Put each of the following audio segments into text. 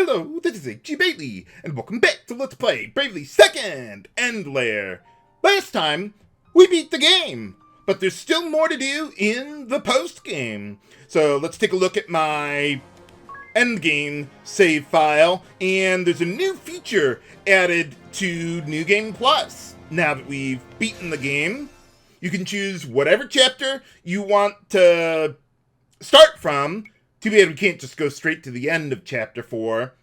Hello, this is H.G. Bailey, and welcome back to Let's Play Bravely 2nd End Lair. Last time, we beat the game, but there's still more to do in the post-game. So let's take a look at my endgame save file, and there's a new feature added to New Game Plus. Now that we've beaten the game, you can choose whatever chapter you want to start from. Too bad we can't just go straight to the end of Chapter 4.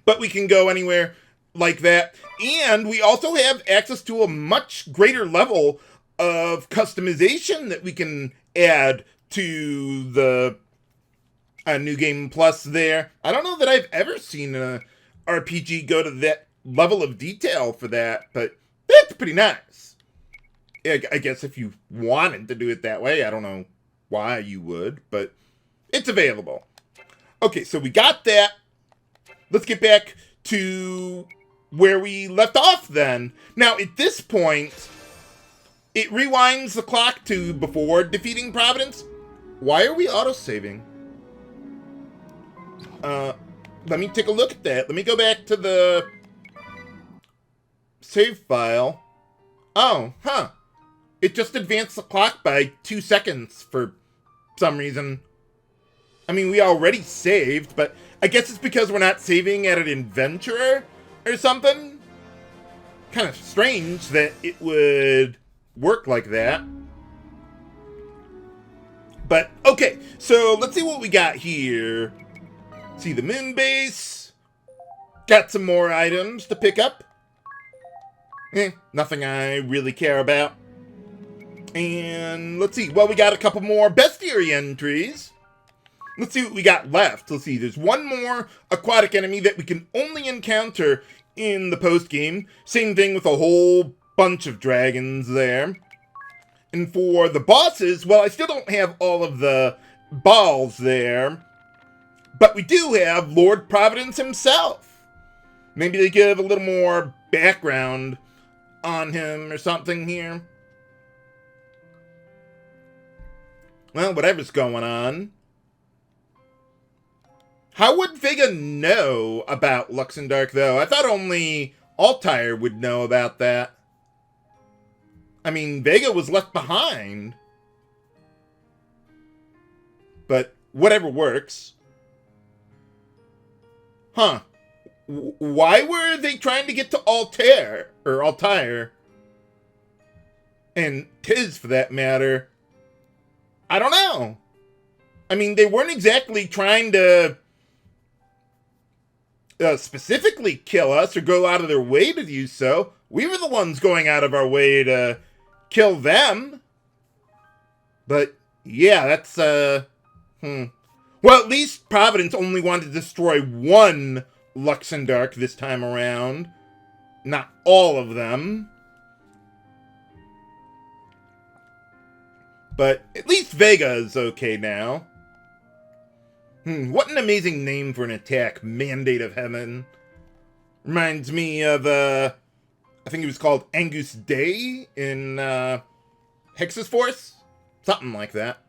But we can go anywhere like that. And we also have access to a much greater level of customization that we can add to the New Game Plus there. I don't know that I've ever seen a RPG go to that level of detail for that, but that's pretty nice. I guess if you wanted to do it that way, I don't know why you would, but it's available. Okay, so we got that. Let's get back to where we left off then. Now, at this point, it rewinds the clock to before defeating Providence. Why are we auto-saving? Let me take a look at that. Let me go back to the save file. Oh, huh. It just advanced the clock by 2 seconds for some reason. I mean, we already saved, but I guess it's because we're not saving at an adventure or something. Kind of strange that it would work like that. But, okay, so let's see what we got here. See the moon base. Got some more items to pick up. Nothing I really care about. And let's see. Well, we got a couple more bestiary entries. Let's see what we got left. Let's see. There's one more aquatic enemy that we can only encounter in the post-game. Same thing with a whole bunch of dragons there. And for the bosses, well, I still don't have all of the balls there. But we do have Lord Providence himself. Maybe they give a little more background on him or something here. Well, whatever's going on. How would Vega know about Luxendark, though? I thought only Altair would know about that. I mean, Vega was left behind. But whatever works. Huh. Why were they trying to get to Altair? Or Altair? And Tiz, for that matter. I don't know. I mean, they weren't exactly trying to specifically kill us or go out of their way to do so. We were the ones going out of our way to kill them. But, yeah, that's, Well, at least Providence only wanted to destroy one Luxendark this time around. Not all of them. But at least Vega is okay now. What an amazing name for an attack. Mandate of Heaven. Reminds me of, I think it was called Angus Day in, Hex's Force? Something like that.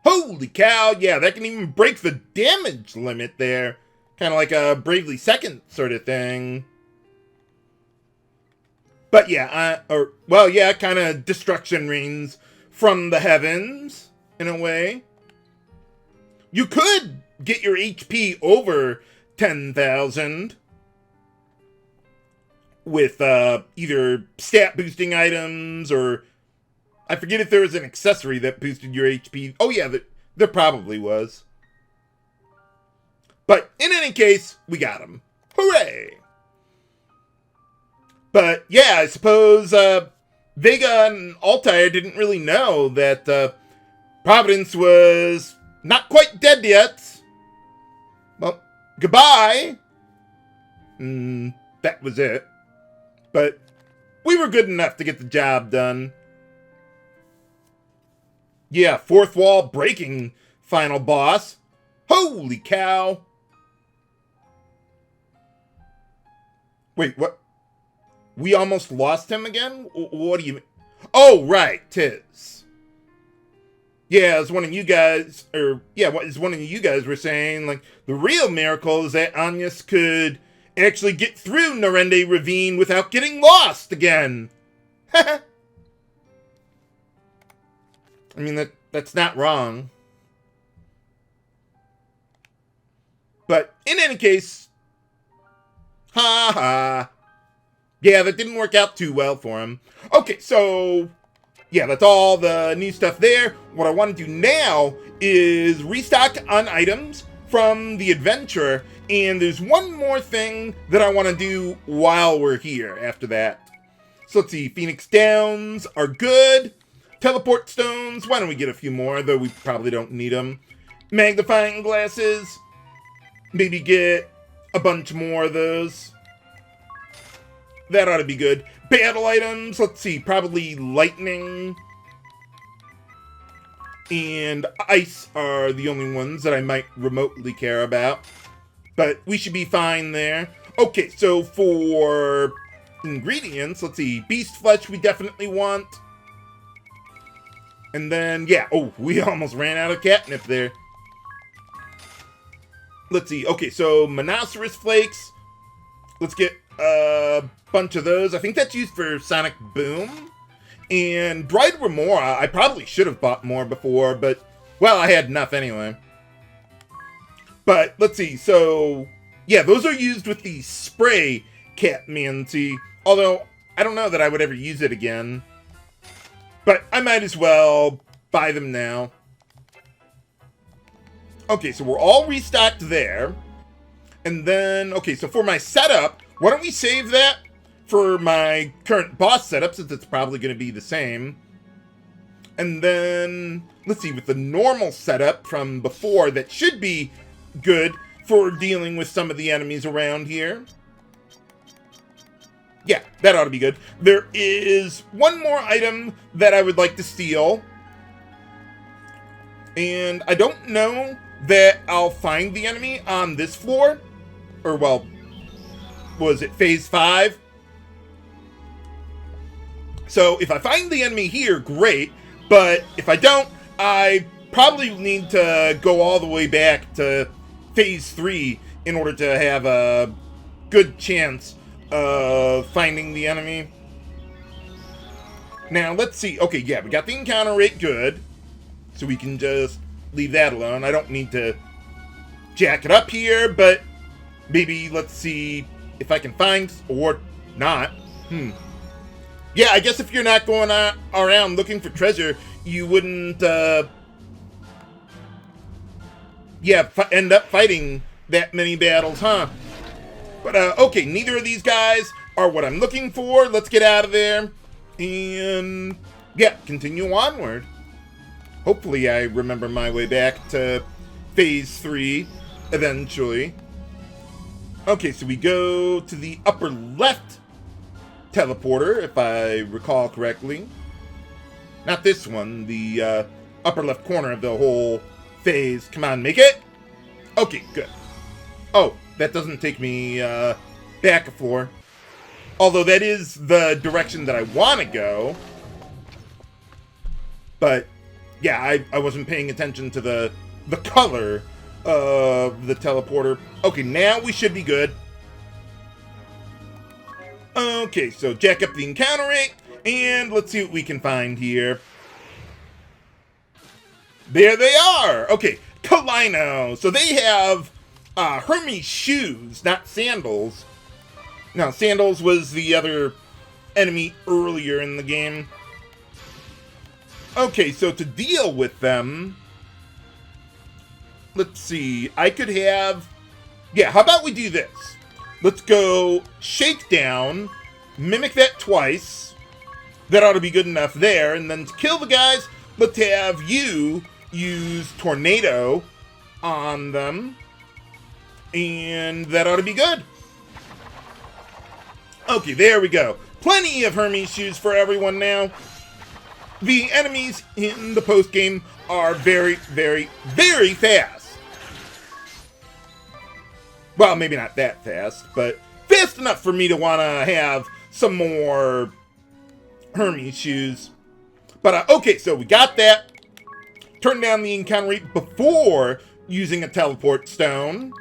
Holy cow, yeah, that can even break the damage limit there. Kind of like a Bravely Second sort of thing. But yeah, kind of destruction reigns from the heavens, in a way. You could get your HP over 10,000 with either stat boosting items or I forget if there was an accessory that boosted your HP. Oh yeah, there probably was. But in any case, we got him. Hooray! But yeah, I suppose Vega and Altair didn't really know that Providence was not quite dead yet. Well, goodbye. That was it. But we were good enough to get the job done. Yeah, fourth wall breaking final boss. Holy cow. Wait, what? We almost lost him again? What do you mean? Oh, right, Tiz. Yeah, as one of you guys, as one of you guys were saying, like, the real miracle is that Agnes could actually get through Narende Ravine without getting lost again. I mean, that's not wrong. But in any case, ha ha. Yeah, that didn't work out too well for him. Okay, so yeah, that's all the new stuff there. What I want to do now is restock on items from the adventure, and there's one more thing that I want to do while we're here after that. So let's see, Phoenix Downs are good. Teleport stones, why don't we get a few more, though we probably don't need them. Magnifying glasses, maybe get a bunch more of those. That ought to be good. Battle items, let's see, probably lightning and ice are the only ones that I might remotely care about. But we should be fine there. Okay, so for ingredients, let's see, beast flesh we definitely want. And then, yeah, oh, we almost ran out of catnip there. Let's see, okay, so Monoceros flakes. Let's get a bunch of those. I think that's used for Sonic Boom. And dried remora, I probably should have bought more before, but, well, I had enough anyway. But, let's see, so, yeah, those are used with the spray Catmancy, although I don't know that I would ever use it again. But I might as well buy them now. Okay, so we're all restocked there. And then, okay, so for my setup, why don't we save that for my current boss setup, since it's probably going to be the same. And then, let's see, with the normal setup from before, that should be good for dealing with some of the enemies around here. Yeah, that ought to be good. There is one more item that I would like to steal. And I don't know that I'll find the enemy on this floor. Or, well, was it Phase 5? So, if I find the enemy here, great. But if I don't, I probably need to go all the way back to Phase 3 in order to have a good chance of finding the enemy. Now, let's see. Okay, yeah, we got the encounter rate good. So we can just leave that alone. I don't need to jack it up here, but maybe let's see if I can find, or not. Yeah, I guess if you're not going around looking for treasure, you wouldn't, end up fighting that many battles, huh? But, okay, neither of these guys are what I'm looking for. Let's get out of there. And, yeah, continue onward. Hopefully I remember my way back to Phase 3 eventually. Okay, so we go to the upper left teleporter, if I recall correctly. Not this one, the upper left corner of the whole phase. Come on, make it! Okay, good. Oh, that doesn't take me back a floor. Although that is the direction that I want to go. But, yeah, I wasn't paying attention to the color of the teleporter. Okay, now we should be good. Okay, so jack up the encounter rate, and let's see what we can find here. There they are! Okay, Kalino. So they have Hermes shoes, not sandals. Now, sandals was the other enemy earlier in the game. Okay, so to deal with them, let's see, I could have, yeah, how about we do this? Let's go Shakedown, mimic that twice. That ought to be good enough there. And then to kill the guys, let's have you use Tornado on them. And that ought to be good. Okay, there we go. Plenty of Hermes shoes for everyone now. The enemies in the post-game are very, very, very fast. Well, maybe not that fast, but fast enough for me to want to have some more Hermes shoes. But, okay, so we got that. turn down the encounter rate before using a teleport stone.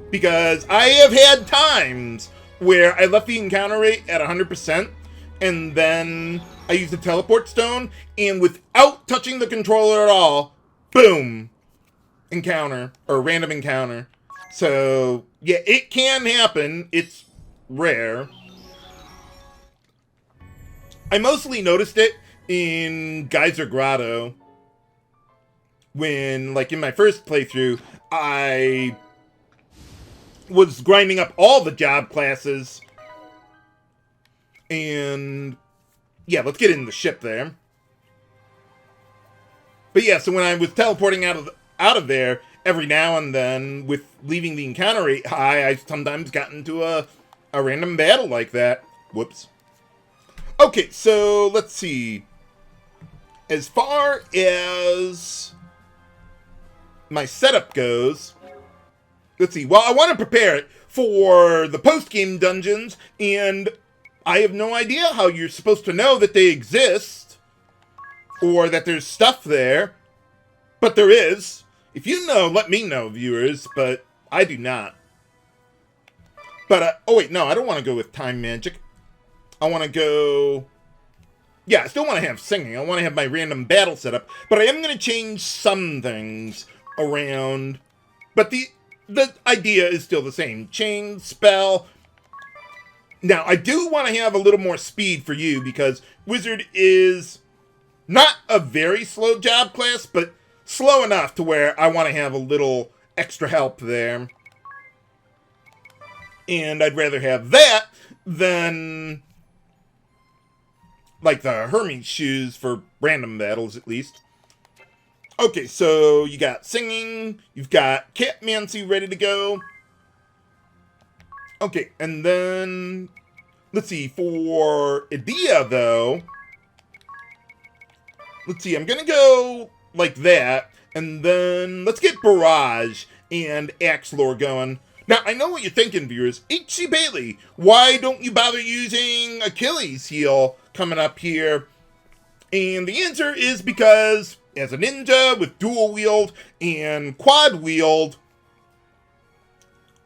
Because I have had times where I left the encounter rate at 100%, and then I used the teleport stone, and without touching the controller at all, boom, encounter, or random encounter. So, yeah, it can happen. It's rare. I mostly noticed it in Geyser Grotto when, like, in my first playthrough, I was grinding up all the job classes. And yeah, let's get in the ship there. But yeah, so when I was teleporting out of there, every now and then, with leaving the encounter rate high, I sometimes got into a random battle like that. Whoops. Okay, so let's see. As far as my setup goes, let's see. Well, I want to prepare it for the post-game dungeons, and I have no idea how you're supposed to know that they exist, or that there's stuff there, but there is. If you know, let me know, viewers, but I do not. But, oh wait, no, I don't want to go with time magic. I want to go... Yeah, I still want to have singing. I want to have my random battle setup, but I am going to change some things around. But the idea is still the same. Chain, spell. Now, I do want to have a little more speed for you, because Wizard is not a very slow job class, but slow enough to where I want to have a little extra help there. And I'd rather have that than, like, the Hermes shoes for random battles, at least. Okay, so you got singing, you've got Catmancy ready to go. Okay, and then, let's see, for Idea, though, let's see, I'm gonna go like that, and then let's get Barrage and Axelor going. Now, I know what you're thinking, viewers. H.C. Bailey, why don't you bother using Achilles' heel coming up here? And the answer is because, as a ninja with dual wield and quad wield,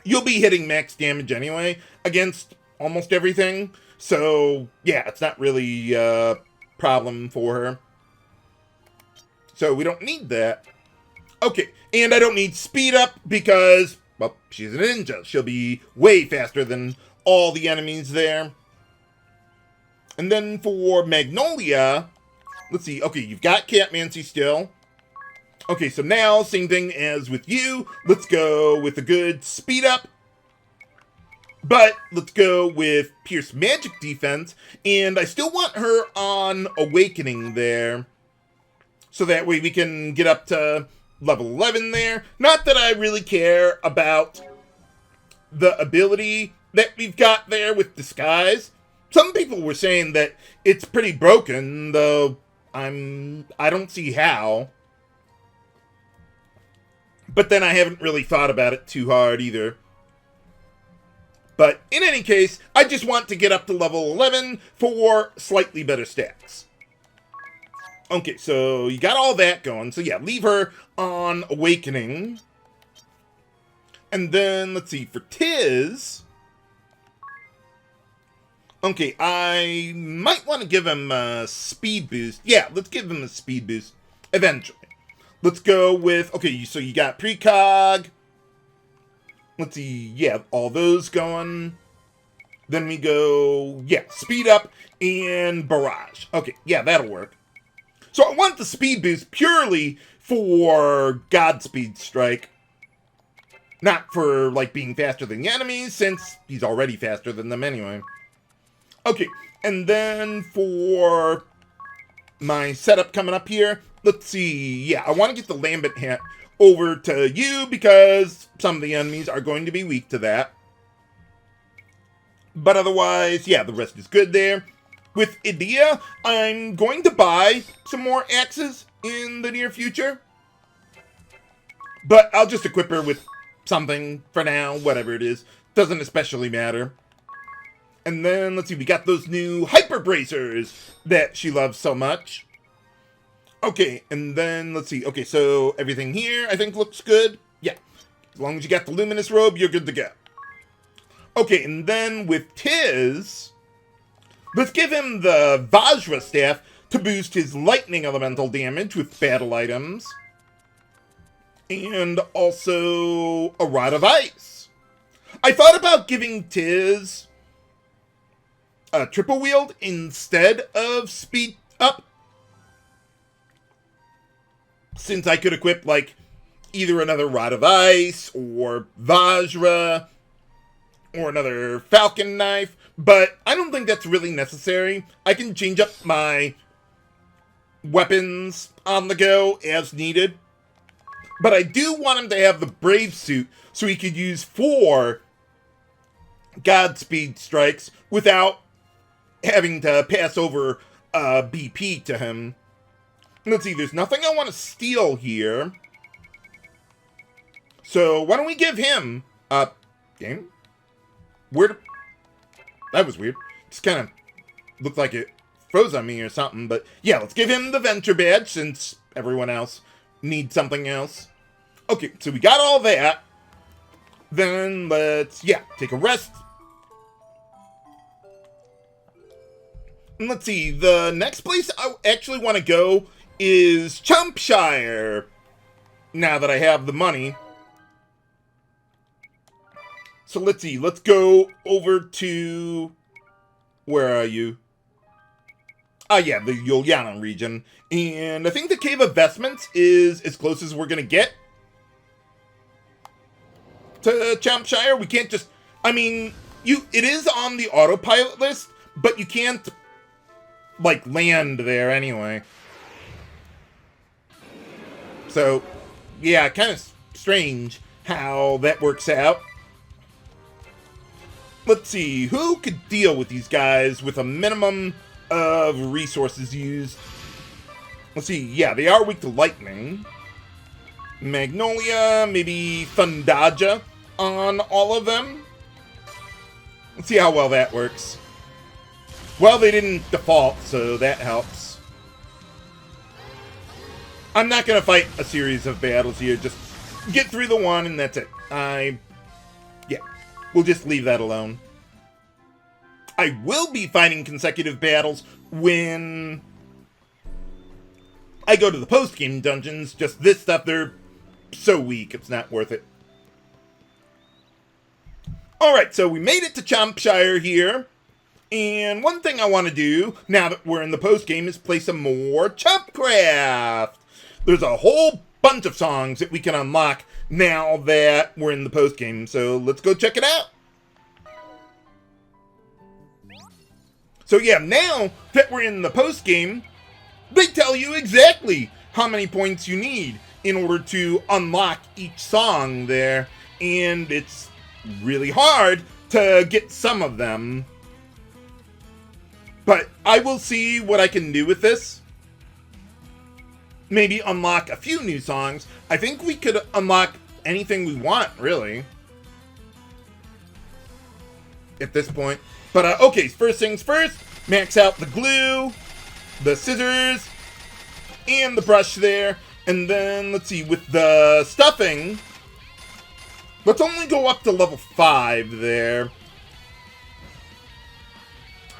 you'll be hitting max damage anyway against almost everything. So, yeah, it's not really a problem for her. So we don't need that. Okay, and I don't need speed up because, well, she's a ninja. She'll be way faster than all the enemies there. And then for Magnolia, let's see. Okay, you've got Catmancy still. Okay, so now, same thing as with you. Let's go with a good speed up. But let's go with Pierce Magic Defense. And I still want her on Awakening there. So that way we can get up to level 11 there. Not that I really care about the ability that we've got there with Disguise. Some people were saying that it's pretty broken, though I don't see how. But then I haven't really thought about it too hard either. But in any case, I just want to get up to level 11 for slightly better stats. Okay, so you got all that going. So yeah, leave her on Awakening. And then, let's see, for Tiz. Okay, I might want to give him a speed boost. Yeah, let's give him a speed boost eventually. Let's go with, okay, so you got Precog. Let's see, yeah, all those going. Then we go, yeah, speed up and barrage. Okay, yeah, that'll work. So I want the speed boost purely for Godspeed Strike. Not for, like, being faster than the enemies, since he's already faster than them anyway. Okay, and then for my setup coming up here, let's see, yeah, I want to get the Lambent Hat over to you because some of the enemies are going to be weak to that. But otherwise, yeah, the rest is good there. With Idea, I'm going to buy some more axes in the near future. But I'll just equip her with something for now, whatever it is. Doesn't especially matter. And then, let's see, we got those new Hyper Bracers that she loves so much. Okay, and then, let's see. Okay, so everything here, I think, looks good. Yeah. As long as you got the Luminous Robe, you're good to go. Okay, and then with Tiz, let's give him the Vajra Staff to boost his lightning elemental damage with battle items. And also a Rod of Ice. I thought about giving Tiz a triple wield instead of speed up, since I could equip, like, either another Rod of Ice, or Vajra, or another Falcon Knife, but I don't think that's really necessary. I can change up my weapons on the go as needed. But I do want him to have the Brave Suit, so he could use 4 Godspeed strikes without having to pass over BP to him. Let's see, there's nothing I want to steal here. So, why don't we give him... game? That was weird. Just kind of looked like it froze on me or something. But, yeah, let's give him the Venture Badge, since everyone else needs something else. Okay, so we got all that. Then let's, take a rest. And let's see, the next place I actually want to go is Champshire, now that I have the money. So let's see, let's go over to... Where are you? Ah, yeah, the Yuliana region. And I think the Cave of Vestments is as close as we're going to get to Champshire. We can't just... I mean, it is on the autopilot list, but you can't, like, land there anyway. So, yeah, kind of strange how that works out. Let's see, who could deal with these guys with a minimum of resources used? Let's see, yeah, they are weak to lightning. Magnolia, maybe Thundaja on all of them. Let's see how well that works. Well, they didn't default, so that helps. I'm not going to fight a series of battles here. Just get through the one, and that's it. Yeah, we'll just leave that alone. I will be fighting consecutive battles when I go to the post-game dungeons. Just this stuff, they're so weak, it's not worth it. Alright, so we made it to Champshire here. And one thing I want to do, now that we're in the post-game, is play some more Chumpcraft. There's a whole bunch of songs that we can unlock now that we're in the post-game. So let's go check it out. So yeah, now that we're in the post-game, they tell you exactly how many points you need in order to unlock each song there. And it's really hard to get some of them. But I will see what I can do with this. Maybe unlock a few new songs. I think we could unlock anything we want, really. At this point. But, okay, first things first. Max out the glue, the scissors, and the brush there. And then, let's see, with the stuffing, let's only go up to level 5 there.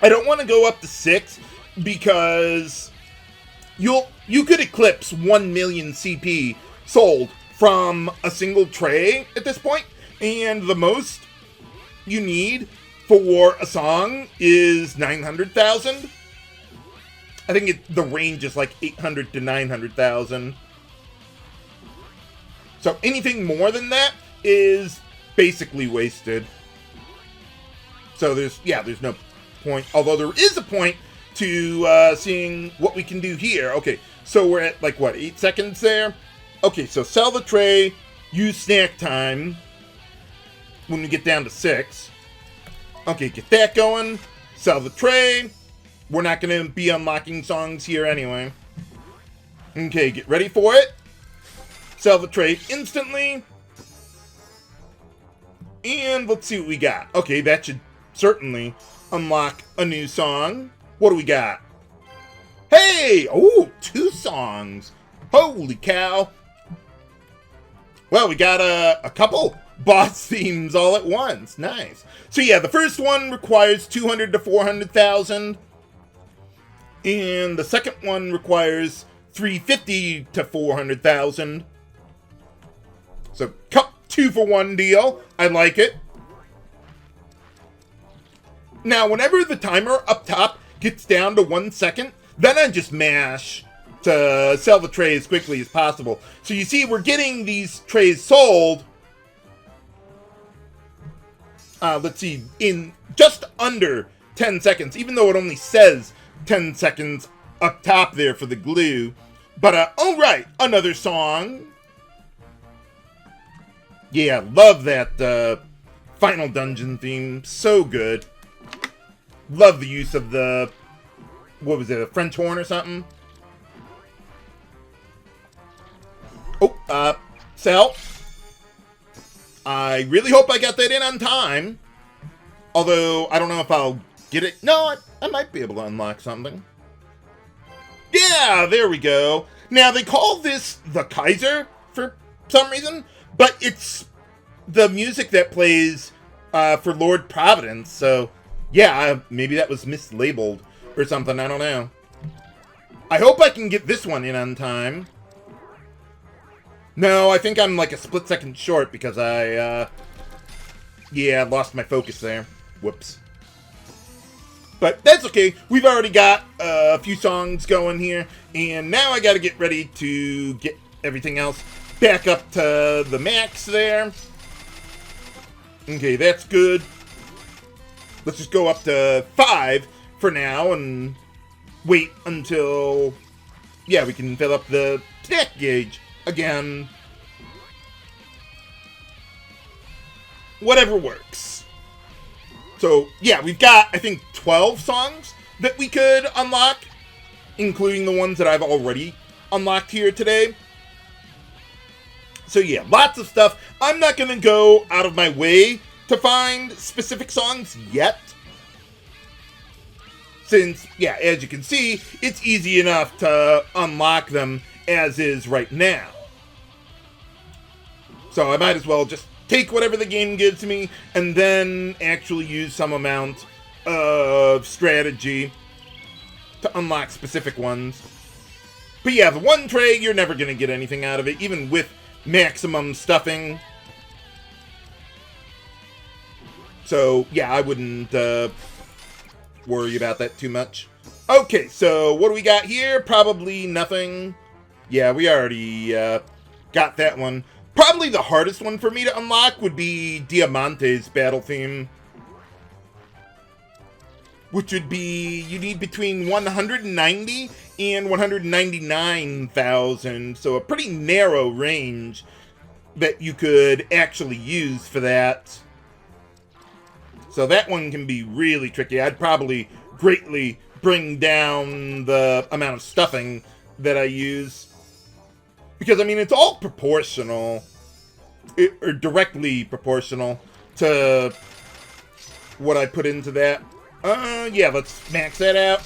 I don't want to go up to 6 because you could eclipse 1 million CP sold from a single tray at this point, and the most you need for a song is 900,000. I think the range is like 800 to 900,000. So anything more than that is basically wasted. So there's no point. Although there is a point to seeing what we can do here. Okay, so we're at like what, 8 seconds there? Okay, so sell the tray, use snack time when we get down to 6. Okay, get that going. Sell the tray. We're not going to be unlocking songs here anyway. Okay, get ready for it. Sell the tray instantly. And let's see what we got. Okay, that should certainly unlock a new song. What do we got? Hey! Oh, 2 songs. Holy cow. Well, we got a couple boss themes all at once. Nice. So yeah, the first one requires 200 to 400,000. And the second one requires 350 to 400,000. So, 2 for 1 deal. I like it. Now, whenever the timer up top gets down to 1 second, then I just mash to sell the tray as quickly as possible. So you see, we're getting these trays sold, let's see, in just under 10 seconds, even though it only says 10 seconds up top there for the glue. But, alright, another song. Yeah, love that final dungeon theme. So good. Love the use of the, what was it, a French horn or something? Oh, sell. I really hope I got that in on time. Although, I don't know if I'll get it. No, I might be able to unlock something. Yeah, there we go. Now, they call this the Kaiser for some reason, but it's the music that plays for Lord Providence, so yeah, maybe that was mislabeled or something, I don't know. I hope I can get this one in on time. No, I think I'm like a split second short because I lost my focus there. Whoops. But that's okay. We've already got a few songs going here, and now I gotta get ready to get everything else back up to the max there. Okay, that's good. Let's just go up to 5 for now and wait until, yeah, we can fill up the stack gauge again. Whatever works. So, yeah, we've got, I think, 12 songs that we could unlock, including the ones that I've already unlocked here today. So, yeah, lots of stuff. I'm not going to go out of my way to find specific songs yet. Since, yeah, as you can see, it's easy enough to unlock them as is right now. So I might as well just take whatever the game gives me and then actually use some amount of strategy to unlock specific ones. But yeah, the one tray, you're never going to get anything out of it, even with maximum stuffing. So yeah, I wouldn't worry about that too much. Okay, so what do we got here? Probably nothing. Yeah, we already got that one. Probably the hardest one for me to unlock would be Diamante's battle theme. Which would be, you need between 190 and 199,000. So a pretty narrow range that you could actually use for that. So that one can be really tricky. I'd probably greatly bring down the amount of stuffing that I use. Because, I mean, it's all proportional. Or directly proportional to what I put into that. Yeah, let's max that out.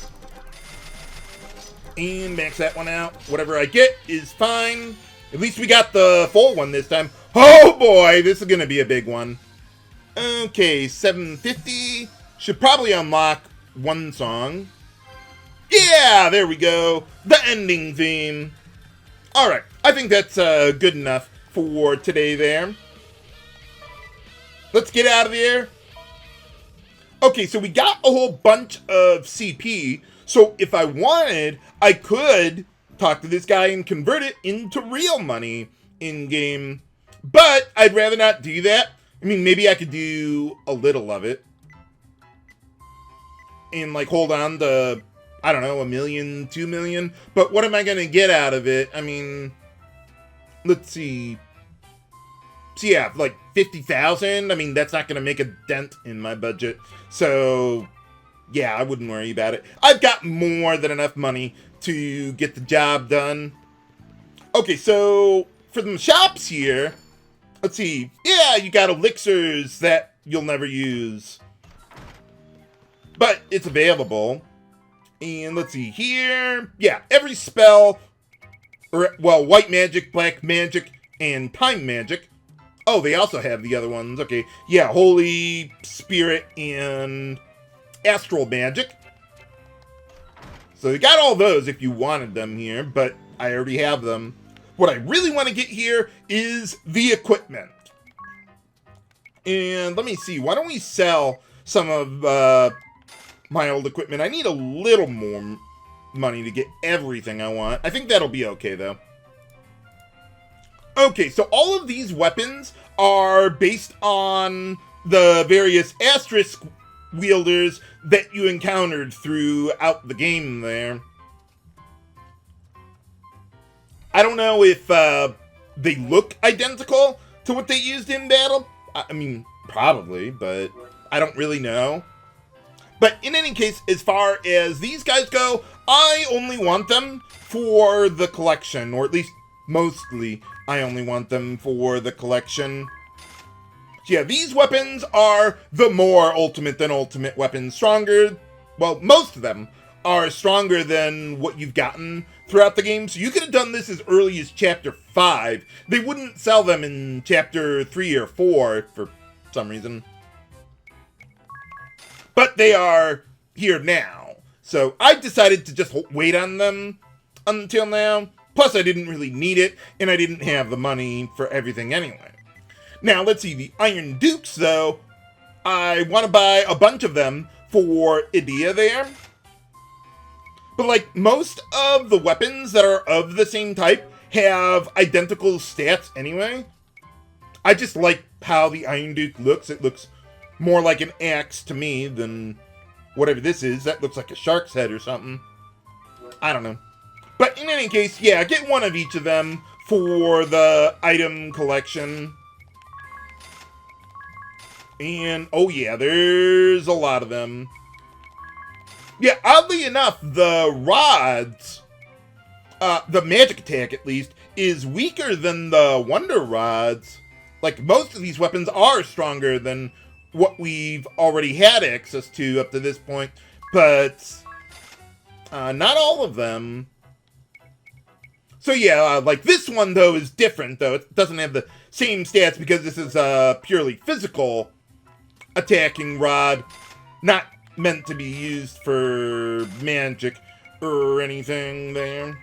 And max that one out. Whatever I get is fine. At least we got the full one this time. Oh boy, this is going to be a big one. Okay, 750. Should probably unlock one song. Yeah, there we go. The ending theme. Alright, I think that's good enough for today there. Let's get out of there. Okay, so we got a whole bunch of CP. So if I wanted, I could talk to this guy and convert it into real money in-game. But I'd rather not do that. I mean, maybe I could do a little of it. And, like, hold on to, I don't know, 1 million, 2 million. But what am I going to get out of it? I mean, let's see. So, yeah, like 50,000. I mean, that's not going to make a dent in my budget. So, yeah, I wouldn't worry about it. I've got more than enough money to get the job done. Okay, so for the shops here, let's see. Yeah, you got elixirs that you'll never use. But it's available. And let's see here. Yeah, every spell, or, well, white magic, black magic, and time magic. Oh, they also have the other ones. Okay, yeah, Holy Spirit and Astral Magic. So you got all those if you wanted them here, but I already have them. What I really want to get here is the equipment. And let me see, why don't we sell some of my old equipment? I need a little more money to get everything I want. I think that'll be okay, though. Okay, so all of these weapons are based on the various asterisk wielders that you encountered throughout the game there. I don't know if they look identical to what they used in battle. I mean, probably, but I don't really know. But in any case, as far as these guys go, I only want them for the collection, or at least mostly I only want them for the collection. So yeah, these weapons are the more ultimate than ultimate weapons. Stronger, well, most of them are stronger than what you've gotten throughout the game. So you could have done this as early as Chapter 5. They wouldn't sell them in Chapter 3 or 4 for some reason. But they are here now. So I decided to just wait on them until now. Plus, I didn't really need it, and I didn't have the money for everything anyway. Now, let's see. The Iron Dukes, though, I want to buy a bunch of them for Idea there. But, like, most of the weapons that are of the same type have identical stats anyway. I just like how the Iron Duke looks. It looks more like an axe to me than whatever this is. That looks like a shark's head or something. I don't know. But in any case, yeah, get one of each of them for the item collection. And, oh yeah, there's a lot of them. Yeah, oddly enough, the rods, the magic attack at least, is weaker than the wonder rods. Like, most of these weapons are stronger than what we've already had access to up to this point, but not all of them. So yeah, like this one, though, is different, though. It doesn't have the same stats because this is a purely physical attacking rod, not meant to be used for magic or anything there.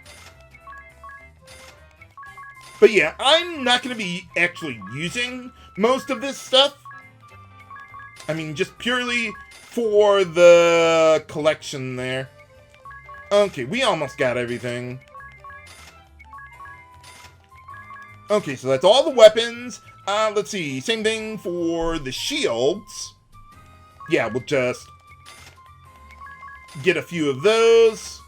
But yeah, I'm not going to be actually using most of this stuff. I mean, just purely for the collection there. Okay, we almost got everything. Okay, so that's all the weapons. Let's see, same thing for the shields. Yeah, we'll just get a few of those.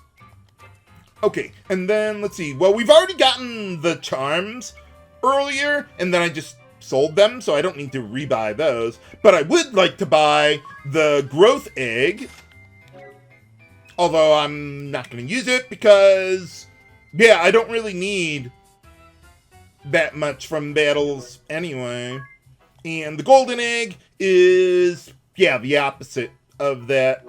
Okay, and then, let's see. Well, we've already gotten the charms earlier, and then I just sold them, so I don't need to rebuy those. But I would like to buy the growth egg. Although I'm not going to use it because, yeah, I don't really need that much from battles anyway. And the golden egg is, yeah, the opposite of that.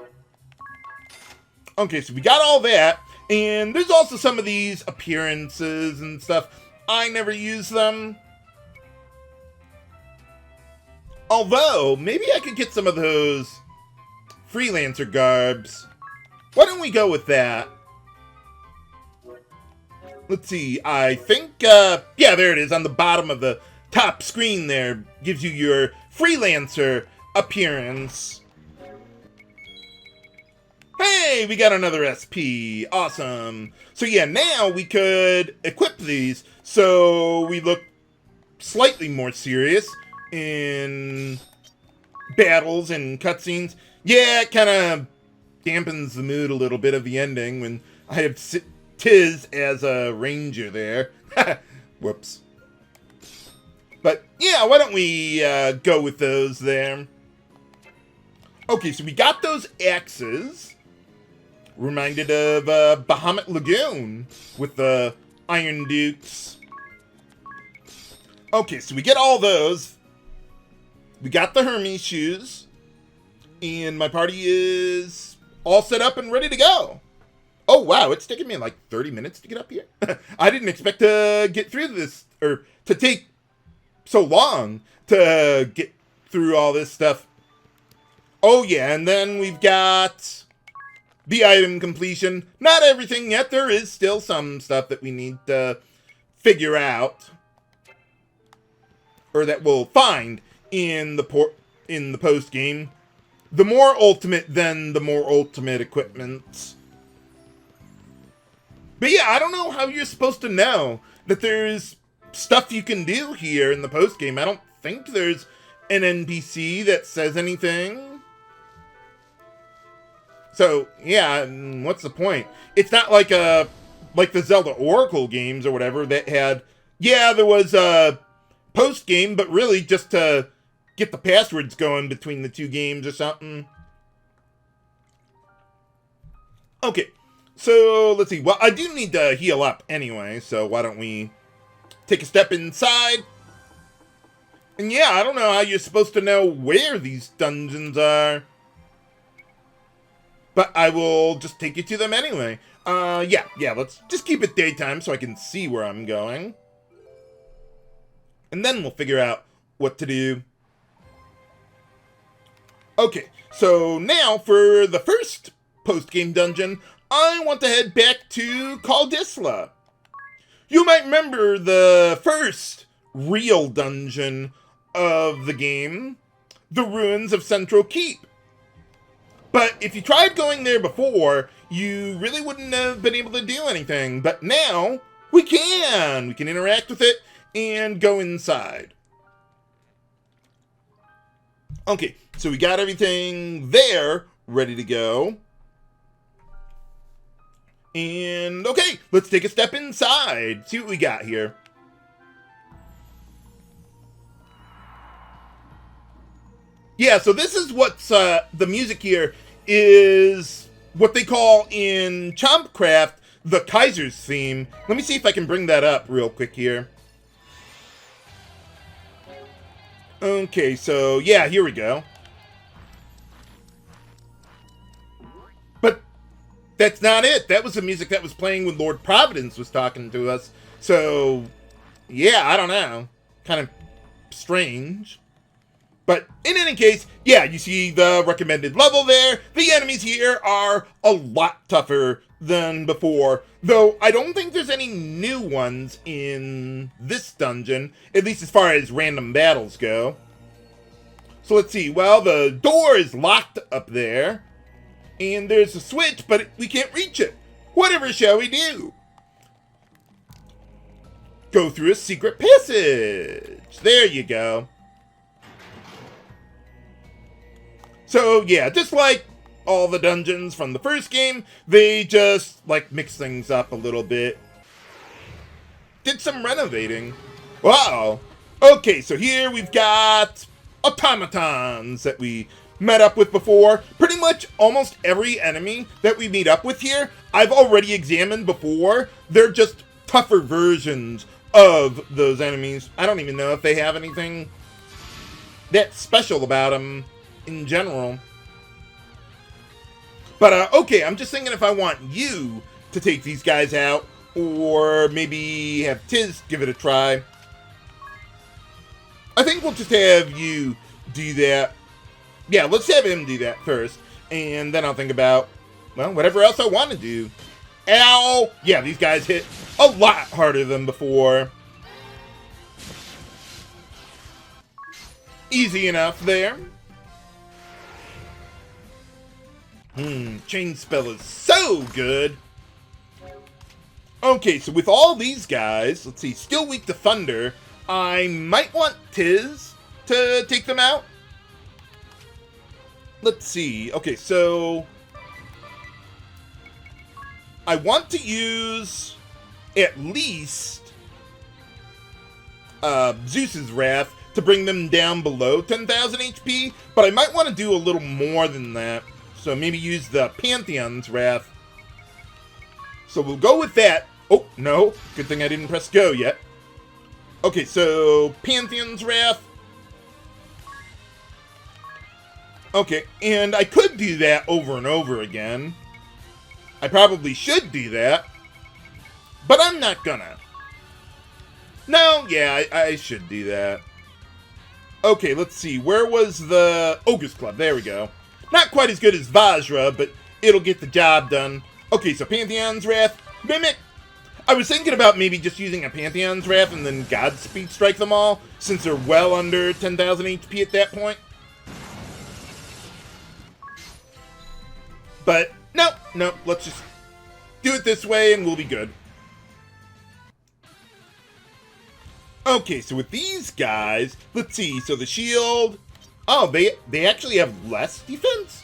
Okay, so we got all that. And there's also some of these appearances and stuff. I never use them. Although, maybe I could get some of those freelancer garbs. Why don't we go with that? Let's see, I think, yeah, there it is on the bottom of the top screen there. Gives you your freelancer appearance. Hey, we got another SP. Awesome. So yeah, now we could equip these so we look slightly more serious in battles and cutscenes. Yeah, it kind of dampens the mood a little bit of the ending when I have Tiz as a ranger there. Whoops. But yeah, why don't we go with those there? Okay, so we got those axes. Reminded of Bahamut Lagoon with the Iron Dukes. Okay, so we get all those. We got the Hermes shoes. And my party is all set up and ready to go. Oh, wow, it's taking me like 30 minutes to get up here. I didn't expect to get through this, or to take so long to get through all this stuff. Oh, yeah, and then we've got the item completion. Not everything yet. There is still some stuff that we need to figure out, or that we'll find in the post game. The more ultimate, then the more ultimate equipment. But yeah, I don't know how you're supposed to know that there's stuff you can do here in the post game. I don't think there's an NPC that says anything. So yeah, what's the point? It's not like the Zelda Oracle games or whatever that had. Yeah, there was a post game, but really just to get the passwords going between the two games or something. Okay, so let's see. Well, I do need to heal up anyway, so why don't we take a step inside? And yeah, I don't know how you're supposed to know where these dungeons are, but I will just take you to them anyway. Yeah, let's just keep it daytime so I can see where I'm going. And then we'll figure out what to do. Okay, so now for the first post-game dungeon, I want to head back to Kaldisla. You might remember the first real dungeon of the game, the ruins of Central Keep. But if you tried going there before, you really wouldn't have been able to do anything. But now, we can! We can interact with it and go inside. Okay, so we got everything there ready to go. And okay, let's take a step inside. See what we got here. Yeah, so this is what's the music here is what they call in Chompcraft the Kaiser's theme. Let me see if I can bring that up real quick here. Okay, so yeah, here we go. But that's not it. That was the music that was playing when Lord Providence was talking to us. So, yeah, I don't know. Kind of strange. But in any case, yeah, you see the recommended level there. The enemies here are a lot tougher than before, though I don't think there's any new ones in this dungeon, at least as far as random battles go. So let's see. Well, the door is locked up there, and there's a switch, but we can't reach it. Whatever shall we do? Go through a secret passage. There you go. So, yeah, just like all the dungeons from the first game, they just, like, mix things up a little bit. Did some renovating. Wow. Okay, so here we've got automatons that we met up with before. Pretty much almost every enemy that we meet up with here, I've already examined before. They're just tougher versions of those enemies. I don't even know if they have anything that special about them in general. But, okay, I'm just thinking if I want you to take these guys out, or maybe have Tiz give it a try. I think we'll just have you do that. Yeah, let's have him do that first, and then I'll think about, well, whatever else I want to do. Ow! Yeah, these guys hit a lot harder than before. Easy enough there. Chain spell is so good. Okay, so with all these guys, let's see, still weak to thunder, I might want Tiz to take them out. Let's see. Okay, so I want to use at least Zeus's Wrath to bring them down below 10,000 HP, but I might want to do a little more than that. So maybe use the Pantheon's Wrath. So we'll go with that. Oh, no. Good thing I didn't press go yet. Okay, so Pantheon's Wrath. Okay, and I could do that over and over again. I probably should do that, but I'm not gonna. No, yeah, I should do that. Okay, let's see. Where was the Ogre's Club? There we go. Not quite as good as Vajra, but it'll get the job done. Okay, so Pantheon's Wrath. Mimic. I was thinking about maybe just using a Pantheon's Wrath and then Godspeed Strike them all, since they're well under 10,000 HP at that point. But, no, let's just do it this way and we'll be good. Okay, so with these guys, let's see, so the shield... Oh, they actually have less defense?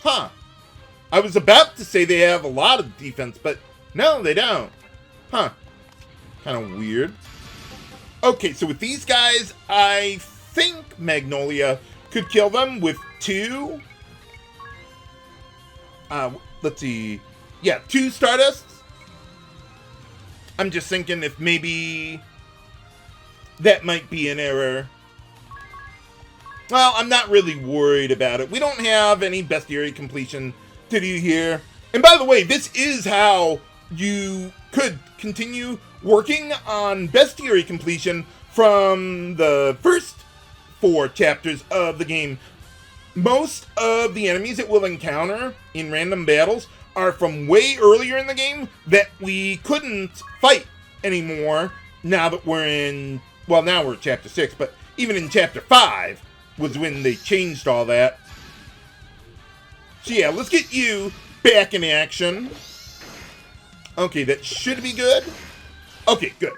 Huh. I was about to say they have a lot of defense, but no, they don't. Huh. Kind of weird. Okay, so with these guys, I think Magnolia could kill them with 2... let's see. Yeah, 2 Stardusts. I'm just thinking if maybe that might be an error. Well, I'm not really worried about it. We don't have any bestiary completion to do here. And by the way, this is how you could continue working on bestiary completion from the first 4 chapters of the game. Most of the enemies that we'll encounter in random battles are from way earlier in the game that we couldn't fight anymore now that we're in... Well, now we're at Chapter 6, but even in Chapter 5 was when they changed all that. So yeah, let's get you back in action. Okay, that should be good. Okay, good.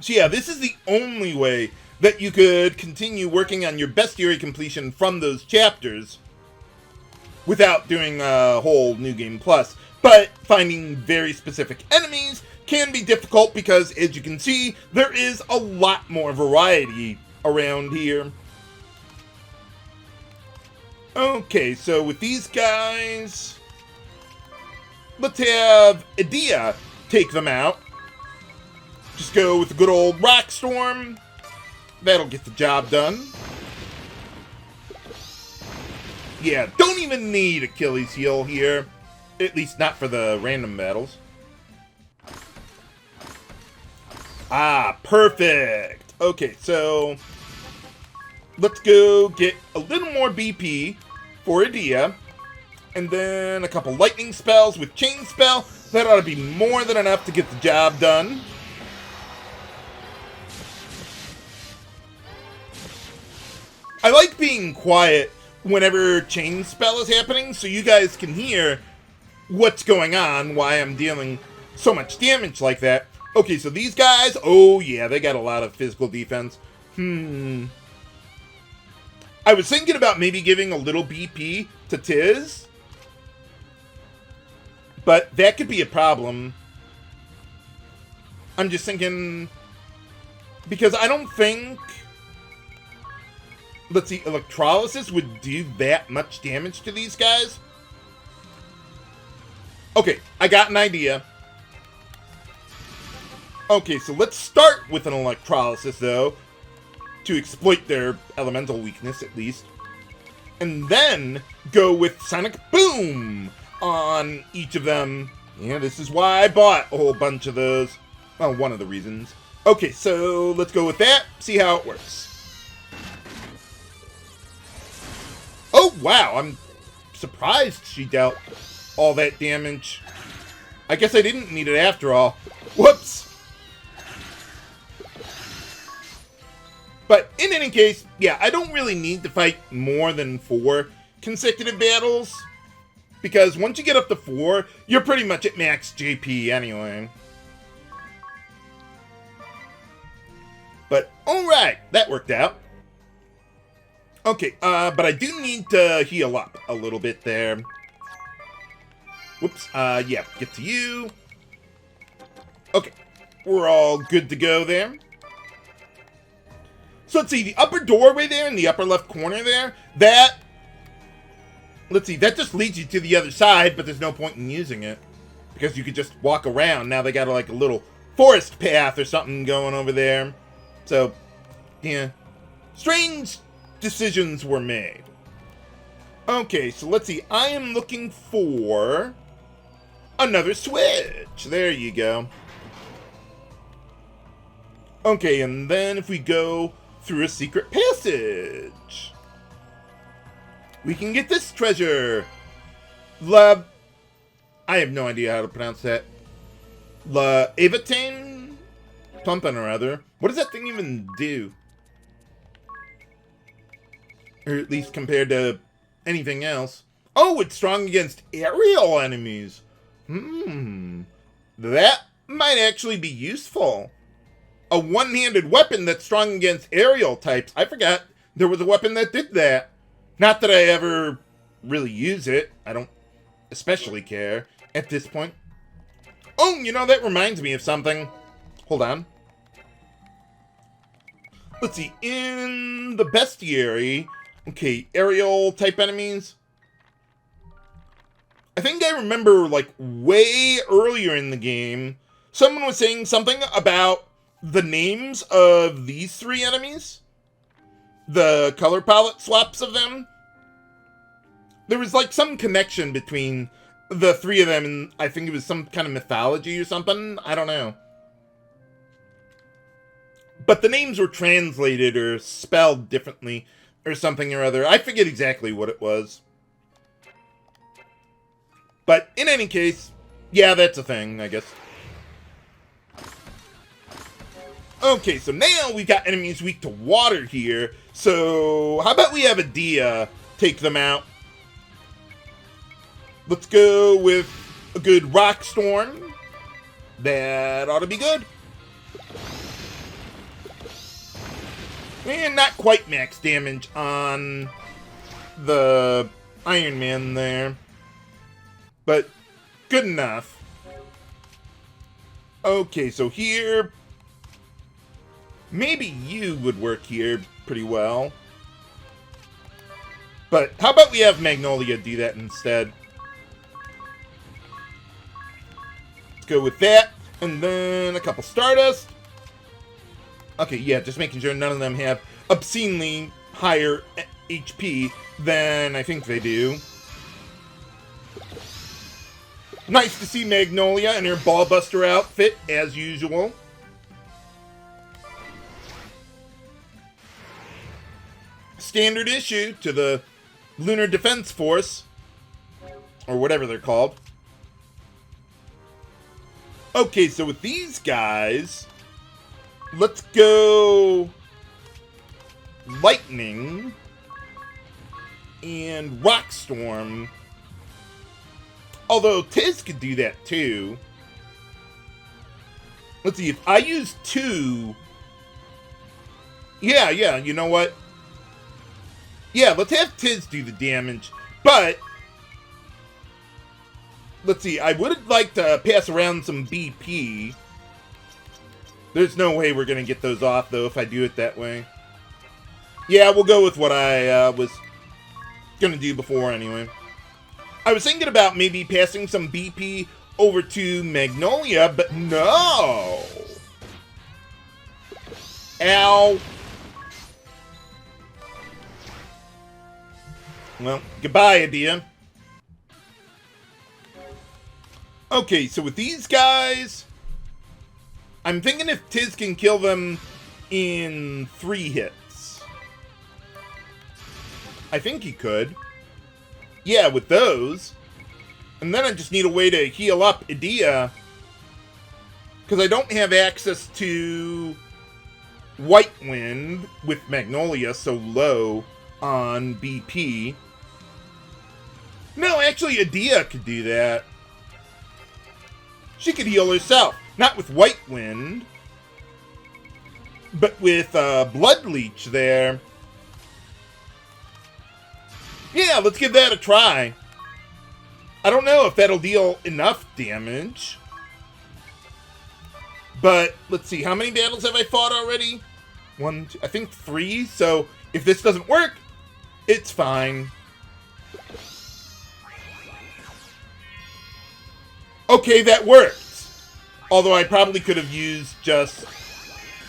So yeah, this is the only way that you could continue working on your bestiary completion from those chapters without doing a whole New Game Plus. But finding very specific enemies can be difficult because, as you can see, there is a lot more variety around here. Okay, so with these guys, let's have Edea take them out. Just go with the good old Rock Storm. That'll get the job done. Yeah, don't even need Achilles heel here. At least not for the random battles. Ah, perfect. Okay, so let's go get a little more BP for Edea. And then a couple lightning spells with chain spell. That ought to be more than enough to get the job done. I like being quiet whenever chain spell is happening so you guys can hear what's going on, why I'm dealing so much damage like that. Okay, so these guys, oh yeah, they got a lot of physical defense. I was thinking about maybe giving a little BP to Tiz, but that could be a problem. I'm just thinking, because I don't think, let's see, electrolysis would do that much damage to these guys. Okay, I got an idea. Okay, so let's start with an electrolysis, though, to exploit their elemental weakness, at least. And then go with Sonic Boom on each of them. Yeah, this is why I bought a whole bunch of those. Well, one of the reasons. Okay, so let's go with that, see how it works. Oh, wow, I'm surprised she dealt all that damage. I guess I didn't need it after all. Whoops. But in any case, yeah, I don't really need to fight more than 4 consecutive battles. Because once you get up to 4, you're pretty much at max JP anyway. But alright, that worked out. Okay, but I do need to heal up a little bit there. Whoops, yeah, get to you. Okay, we're all good to go there. So let's see, the upper doorway there in the upper left corner there, that, let's see, that just leads you to the other side, but there's no point in using it. Because you could just walk around. Now they got like a little forest path or something going over there. So, yeah, strange decisions were made. Okay, so let's see. I am looking for another switch. There you go. Okay, and then if we go through a secret passage, we can get this treasure. I have no idea how to pronounce that. Avatain? Something or other. What does that thing even do? Or at least compared to anything else. Oh, it's strong against aerial enemies. That might actually be useful. A one-handed weapon that's strong against aerial types. I forgot there was a weapon that did that. Not that I ever really use it. I don't especially care at this point. Oh, you know, that reminds me of something. Hold on. Let's see. In the bestiary... Okay, aerial type enemies. I think I remember, like, way earlier in the game, someone was saying something about the names of these three enemies. The color palette swaps of them. There was, like, some connection between the three of them, and I think it was some kind of mythology or something. I don't know. But the names were translated or spelled differently. Or something or other. I forget exactly what it was. But in any case, yeah, that's a thing, I guess. Okay, so now we've got enemies weak to water here. So how about we have Adia take them out? Let's go with a good rock storm. That ought to be good. And not quite max damage on the Iron Man there. But good enough. Okay, so here... Maybe you would work here pretty well. But how about we have Magnolia do that instead? Let's go with that. And then a couple Stardust. Okay, yeah, just making sure none of them have obscenely higher HP than I think they do. Nice to see Magnolia in her Ballbuster outfit, as usual. Standard issue to the Lunar Defense Force, or whatever they're called. Okay, so with these guys... Let's go Lightning and Rock Storm. Although Tiz could do that too. Let's see, if I use 2... Yeah, you know what? Yeah, let's have Tiz do the damage. But, let's see, I would like to pass around some BP. There's no way we're going to get those off, though, if I do it that way. Yeah, we'll go with what I was going to do before, anyway. I was thinking about maybe passing some BP over to Magnolia, but no! Ow! Well, goodbye, Adia. Okay, so with these guys... I'm thinking if Tiz can kill them in 3 hits. I think he could. Yeah, with those. And then I just need a way to heal up Adia. Because I don't have access to White Wind with Magnolia so low on BP. No, actually Adia could do that. She could heal herself. Not with White Wind, but with Blood Leech there. Yeah, let's give that a try. I don't know if that'll deal enough damage. But, let's see, how many battles have I fought already? 1, 2, I think 3, so if this doesn't work, it's fine. Okay, that worked. Although I probably could have used just,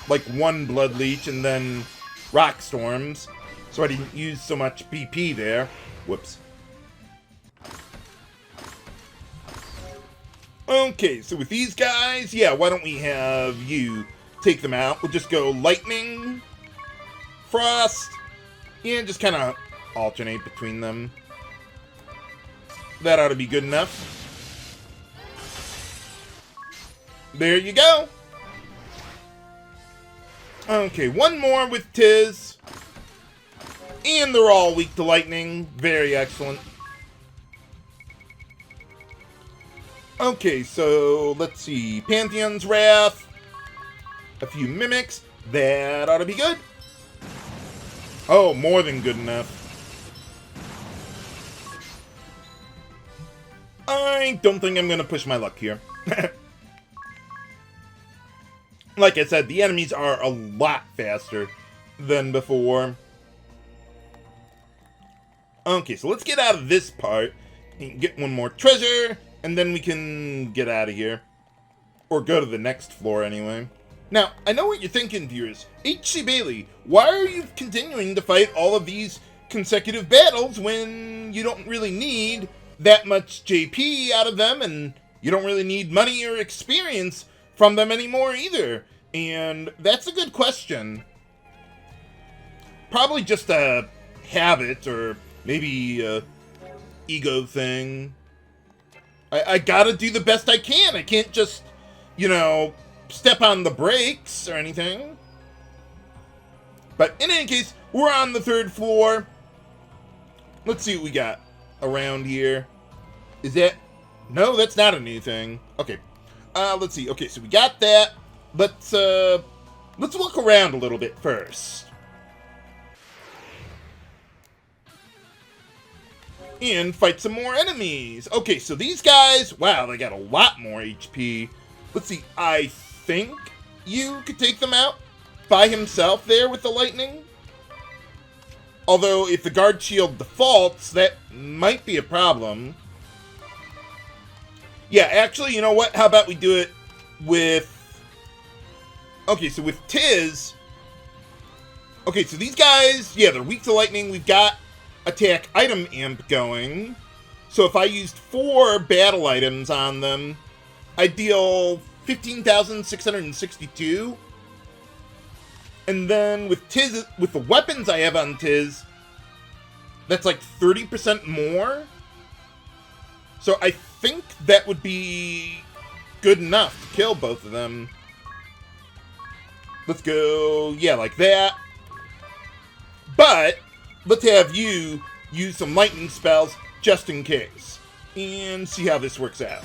like, 1 Blood Leech and then Rock Storms. So I didn't use so much BP there. Whoops. Okay, so with these guys, yeah, why don't we have you take them out? We'll just go lightning, frost, and just kind of alternate between them. That ought to be good enough. There you go. Okay, one more with Tiz. And they're all weak to lightning. Very excellent. Okay, so let's see. Pantheon's Wrath. A few mimics. That ought to be good. Oh, more than good enough. I don't think I'm going to push my luck here. Like I said, the enemies are a lot faster than before. Okay, so let's get out of this part and get one more treasure, and then we can get out of here. Or go to the next floor anyway. Now, I know what you're thinking, viewers. H.C. Bailey, why are you continuing to fight all of these consecutive battles when you don't really need that much JP out of them, and you don't really need money or experience from them anymore either? And that's a good question. Probably just a habit, or maybe a ego thing. I gotta do the best I can. I can't just, you know, step on the brakes or anything. But in any case, we're on the 3rd floor. Let's see what we got around here. Is that... No, that's not a new thing. Okay. Let's see. Okay, so we got that. Let's look around a little bit first. And fight some more enemies. Okay, so these guys, wow, they got a lot more HP. Let's see, I think you could take them out by himself there with the lightning. Although, if the guard shield defaults, that might be a problem. Yeah, actually, you know what? How about we do it with... Okay, so with Tiz... Okay, so these guys, yeah, they're weak to lightning. We've got attack item amp going. So if I used 4 battle items on them, I'd deal 15,662. And then with Tiz, with the weapons I have on Tiz, that's like 30% more. So I think that would be good enough to kill both of them. Let's go, yeah, like that. But let's have you use some lightning spells just in case. And see how this works out.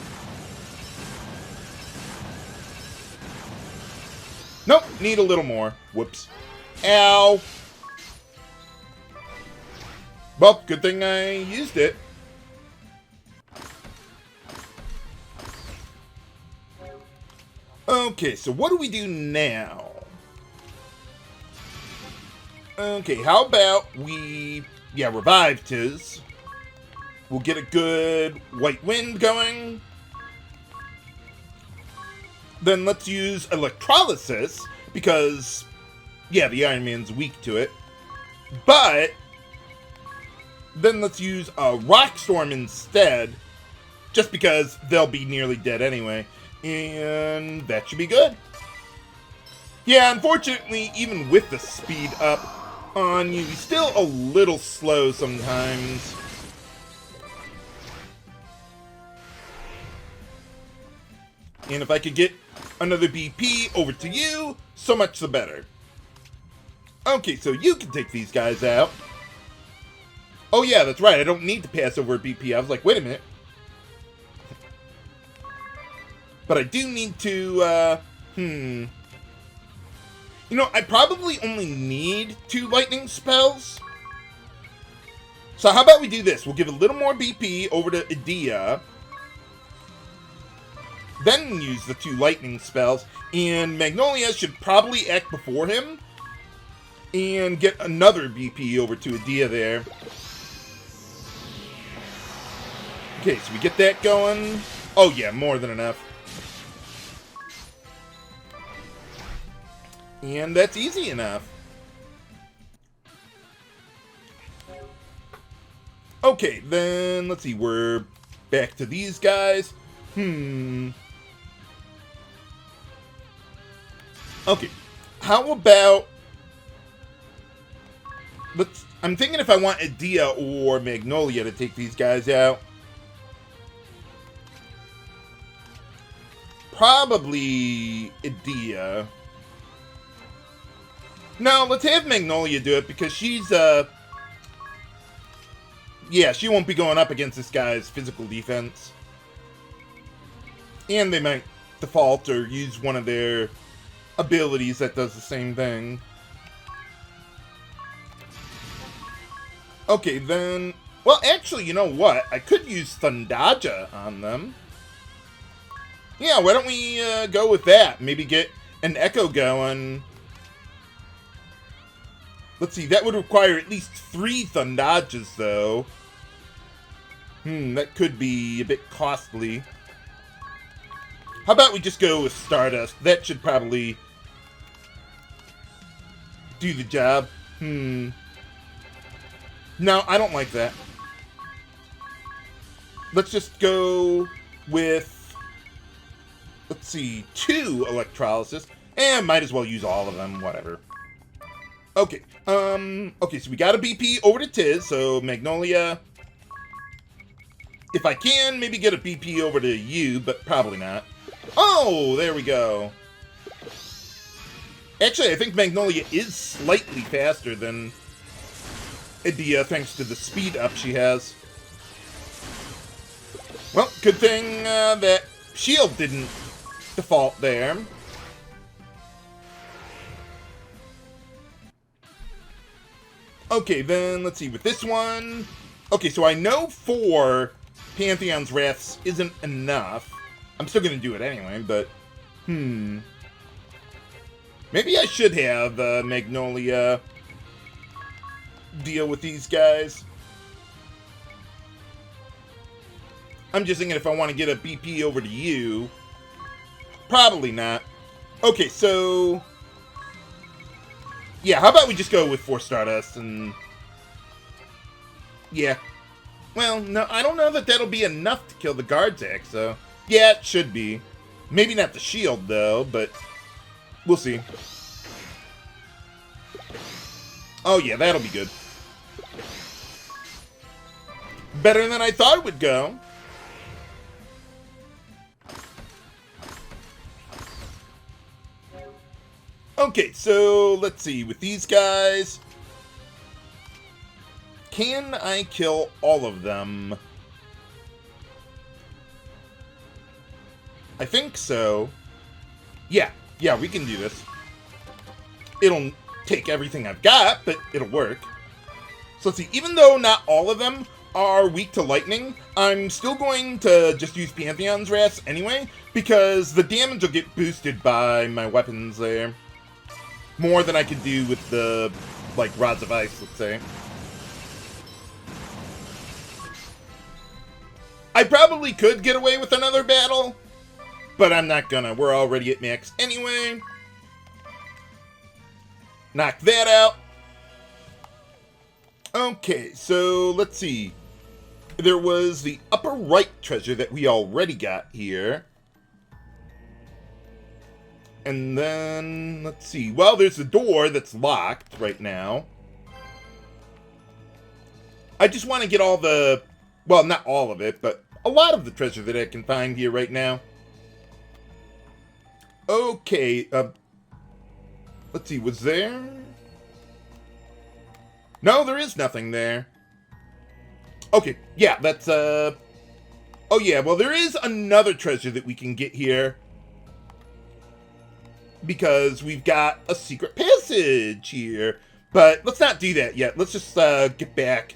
Nope, need a little more. Whoops. Ow. Well, good thing I used it. Okay, so what do we do now? Okay, how about we... Yeah, revive Tiz. We'll get a good white wind going. Then let's use electrolysis, because, yeah, the Iron Man's weak to it. But then let's use a rock storm instead, just because they'll be nearly dead anyway. And that should be good. Yeah, unfortunately, even with the speed up on you, he's still a little slow sometimes. And if I could get another BP over to you, so much the better. Okay, so you can take these guys out. Oh yeah, that's right, I don't need to pass over a BP. I was like, wait a minute. But I do need to, You know, I probably only need 2 lightning spells. So how about we do this? We'll give a little more BP over to Idea. Then use the 2 lightning spells. And Magnolia should probably act before him. And get another BP over to Idea there. Okay, so we get that going. Oh yeah, more than enough. And that's easy enough. Okay, then let's see, we're back to these guys. Okay. How about... I'm thinking if I want Edea or Magnolia to take these guys out. Probably Edea. No, let's have Magnolia do it because she's, yeah, she won't be going up against this guy's physical defense. And they might default or use one of their abilities that does the same thing. Okay, then... Well, actually, you know what? I could use Thundaja on them. Yeah, why don't we go with that? Maybe get an Echo going. Let's see, that would require at least 3 Thundajas, though. That could be a bit costly. How about we just go with Stardust? That should probably do the job. No, I don't like that. Let's just go with... Let's see, 2 Electrolysis. And might as well use all of them, whatever. Okay, okay, so we got a BP over to Tiz, so Magnolia. If I can, maybe get a BP over to you, but probably not. Oh, there we go. Actually, I think Magnolia is slightly faster than Edea, thanks to the speed up she has. Well, good thing that shield didn't default there. Okay, then, let's see, with this one... Okay, so I know 4 Pantheon's Wraths isn't enough. I'm still gonna do it anyway, but... Maybe I should have Magnolia deal with these guys. I'm just thinking if I want to get a BP over to you. Probably not. Okay, so... Yeah, how about we just go with 4 Stardust and... Yeah. Well, no, I don't know that that'll be enough to kill the Guard's Axe, so... Yeah, it should be. Maybe not the shield, though, but... We'll see. Oh, yeah, that'll be good. Better than I thought it would go. Okay, so let's see. With these guys, can I kill all of them? I think so. Yeah, we can do this. It'll take everything I've got, but it'll work. So let's see. Even though not all of them are weak to lightning, I'm still going to just use Pantheon's Wraths anyway, because the damage will get boosted by my weapons there. More than I could do with the, like, Rods of Ice, let's say. I probably could get away with another battle, but I'm not gonna. We're already at max anyway. Knock that out. Okay, so let's see. There was the upper right treasure that we already got here. And then, let's see. Well, there's a door that's locked right now. I just want to get all the... Well, not all of it, but a lot of the treasure that I can find here right now. Okay, let's see. Was there... No, there is nothing there. Okay, yeah, that's, Oh, yeah, well, there is another treasure that we can get here. Because we've got a secret passage here. But let's not do that yet. Let's just get back.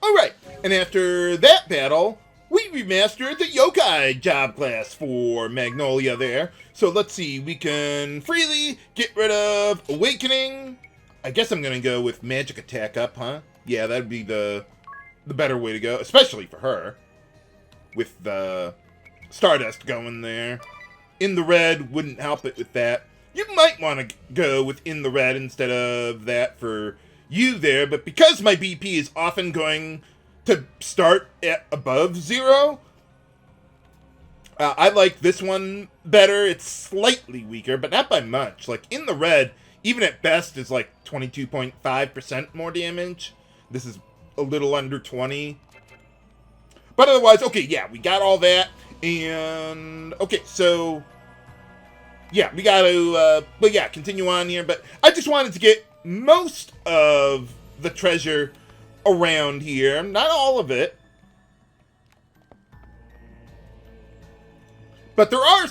Alright, and after that battle, we remastered the yokai job class for Magnolia there. So let's see, we can freely get rid of Awakening. I guess I'm going to go with Magic Attack up, huh? Yeah, that'd be the better way to go, especially for her. With the Stardust going there. In the red wouldn't help it with that. You might want to go with in the red instead of that for you there, but because my BP is often going to start at above 0, I like this one better. It's slightly weaker, but not by much. Like, in the red, even at best, is like 22.5% more damage. This is a little under 20. But otherwise, okay, yeah, we got all that. And, okay, so, yeah, we got to, but yeah, continue on here. But I just wanted to get most of the treasure around here. Not all of it. But there are,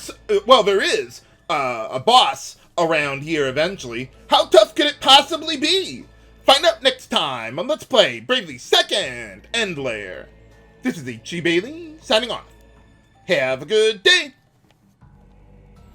well, there is a boss around here eventually. How tough could it possibly be? Find out next time on Let's Play Bravely 2nd End Layer. This is H.C. Bailey signing off. Have a good day.